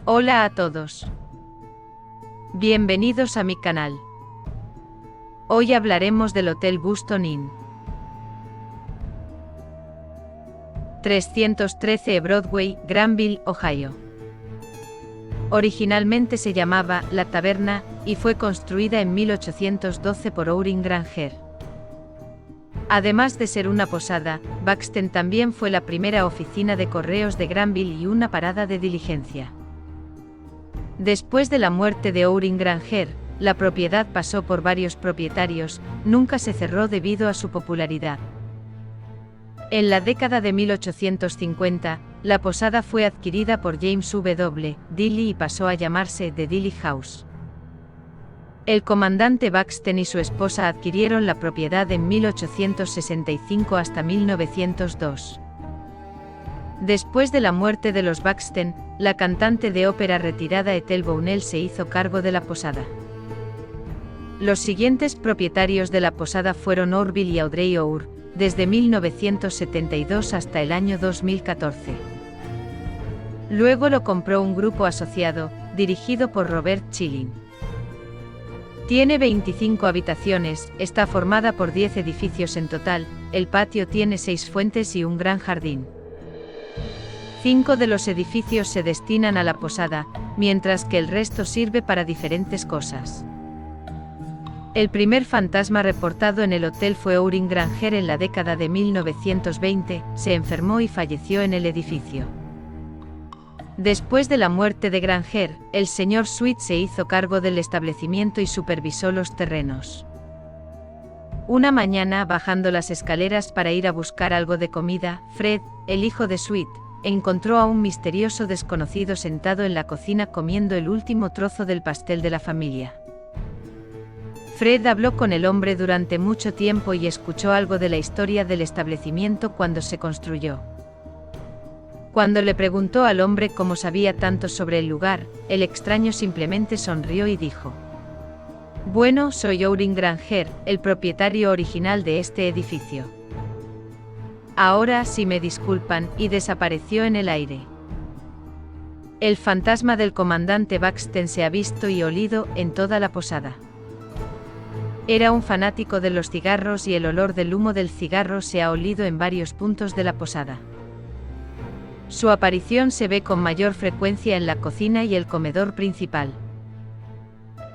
Hola a todos. Bienvenidos a mi canal. Hoy hablaremos del Hotel Buston Inn. 313 Broadway, Granville, Ohio. Originalmente se llamaba La Taberna, y fue construida en 1812 por Ourin Granger. Además de ser una posada, Buxton también fue la primera oficina de correos de Granville y una parada de diligencia. Después de la muerte de Ourin Granger, la propiedad pasó por varios propietarios, nunca se cerró debido a su popularidad. En la década de 1850, la posada fue adquirida por James W. Dilly y pasó a llamarse The Dilly House. El comandante Buxton y su esposa adquirieron la propiedad en 1865 hasta 1902. Después de la muerte de los Buxton, la cantante de ópera retirada Ethel Bownell se hizo cargo de la posada. Los siguientes propietarios de la posada fueron Orville y Audrey Orr, desde 1972 hasta el año 2014. Luego lo compró un grupo asociado, dirigido por Robert Chilling. Tiene 25 habitaciones, está formada por 10 edificios en total, el patio tiene 6 fuentes y un gran jardín. 5 de los edificios se destinan a la posada, mientras que el resto sirve para diferentes cosas. El primer fantasma reportado en el hotel fue Ourin Granger en la década de 1920, se enfermó y falleció en el edificio. Después de la muerte de Granger, el señor Sweet se hizo cargo del establecimiento y supervisó los terrenos. Una mañana, bajando las escaleras para ir a buscar algo de comida, Fred, el hijo de Sweet, encontró a un misterioso desconocido sentado en la cocina comiendo el último trozo del pastel de la familia. Fred habló con el hombre durante mucho tiempo y escuchó algo de la historia del establecimiento cuando se construyó. Cuando le preguntó al hombre cómo sabía tanto sobre el lugar, el extraño simplemente sonrió y dijo: «Bueno, soy Ourin Granger, el propietario original de este edificio. Ahora, si me disculpan», y desapareció en el aire. El fantasma del comandante Buxton se ha visto y olido en toda la posada. Era un fanático de los cigarros y el olor del humo del cigarro se ha olido en varios puntos de la posada. Su aparición se ve con mayor frecuencia en la cocina y el comedor principal.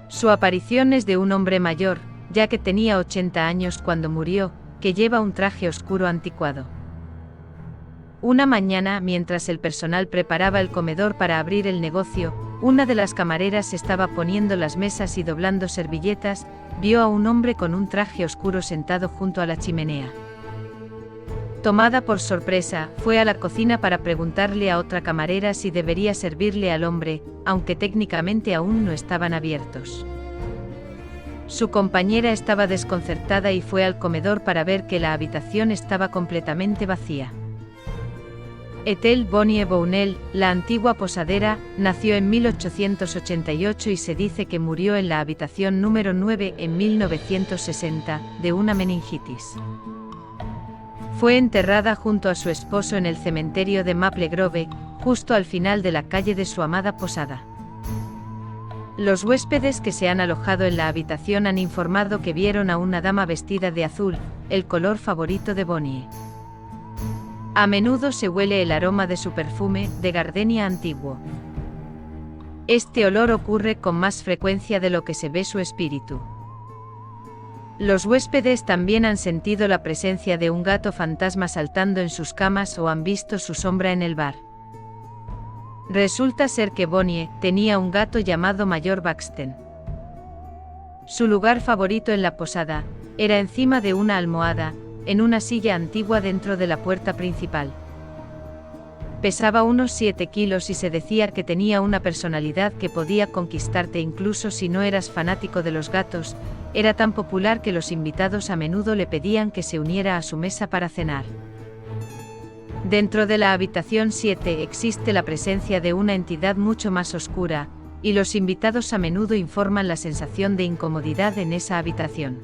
Su aparición es de un hombre mayor, ya que tenía 80 años cuando murió, que lleva un traje oscuro anticuado. Una mañana, mientras el personal preparaba el comedor para abrir el negocio, una de las camareras estaba poniendo las mesas y doblando servilletas, vio a un hombre con un traje oscuro sentado junto a la chimenea. Tomada por sorpresa, fue a la cocina para preguntarle a otra camarera si debería servirle al hombre, aunque técnicamente aún no estaban abiertos. Su compañera estaba desconcertada y fue al comedor para ver que la habitación estaba completamente vacía. Ethel Bonnie Bownell, la antigua posadera, nació en 1888 y se dice que murió en la habitación número 9 en 1960, de una meningitis. Fue enterrada junto a su esposo en el cementerio de Maple Grove, justo al final de la calle de su amada posada. Los huéspedes que se han alojado en la habitación han informado que vieron a una dama vestida de azul, el color favorito de Bonnie. A menudo se huele el aroma de su perfume, de gardenia antiguo. Este olor ocurre con más frecuencia de lo que se ve su espíritu. Los huéspedes también han sentido la presencia de un gato fantasma saltando en sus camas o han visto su sombra en el bar. Resulta ser que Bonnie tenía un gato llamado Mayor Buxton. Su lugar favorito en la posada era encima de una almohada, en una silla antigua dentro de la puerta principal. Pesaba unos 7 kilos y se decía que tenía una personalidad que podía conquistarte incluso si no eras fanático de los gatos. Era tan popular que los invitados a menudo le pedían que se uniera a su mesa para cenar. Dentro de la habitación 7 existe la presencia de una entidad mucho más oscura, y los invitados a menudo informan la sensación de incomodidad en esa habitación.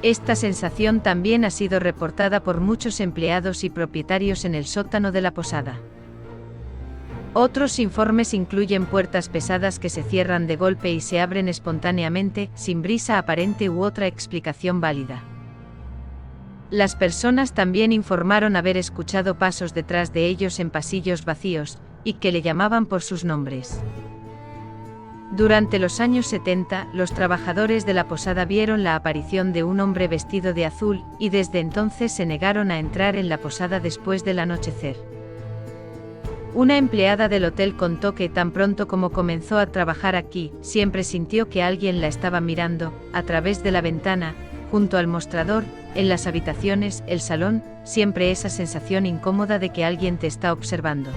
Esta sensación también ha sido reportada por muchos empleados y propietarios en el sótano de la posada. Otros informes incluyen puertas pesadas que se cierran de golpe y se abren espontáneamente, sin brisa aparente u otra explicación válida. Las personas también informaron haber escuchado pasos detrás de ellos en pasillos vacíos, y que le llamaban por sus nombres. Durante los años 70, los trabajadores de la posada vieron la aparición de un hombre vestido de azul, y desde entonces se negaron a entrar en la posada después del anochecer. Una empleada del hotel contó que tan pronto como comenzó a trabajar aquí, siempre sintió que alguien la estaba mirando, a través de la ventana, junto al mostrador, en las habitaciones, el salón, siempre esa sensación incómoda de que alguien te está observando.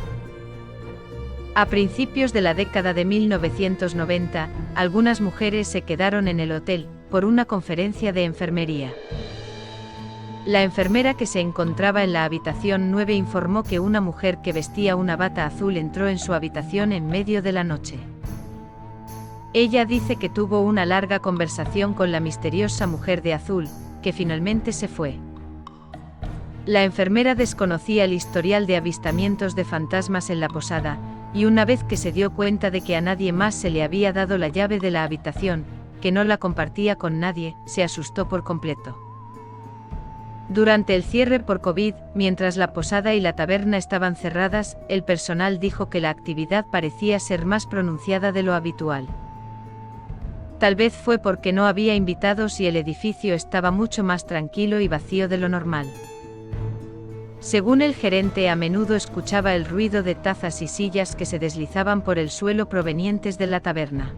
A principios de la década de 1990, algunas mujeres se quedaron en el hotel, por una conferencia de enfermería. La enfermera que se encontraba en la habitación 9 informó que una mujer que vestía una bata azul entró en su habitación en medio de la noche. Ella dice que tuvo una larga conversación con la misteriosa mujer de azul, que finalmente se fue. La enfermera desconocía el historial de avistamientos de fantasmas en la posada, y una vez que se dio cuenta de que a nadie más se le había dado la llave de la habitación, que no la compartía con nadie, se asustó por completo. Durante el cierre por COVID, mientras la posada y la taberna estaban cerradas, el personal dijo que la actividad parecía ser más pronunciada de lo habitual. Tal vez fue porque no había invitados y el edificio estaba mucho más tranquilo y vacío de lo normal. Según el gerente, a menudo escuchaba el ruido de tazas y sillas que se deslizaban por el suelo provenientes de la taberna.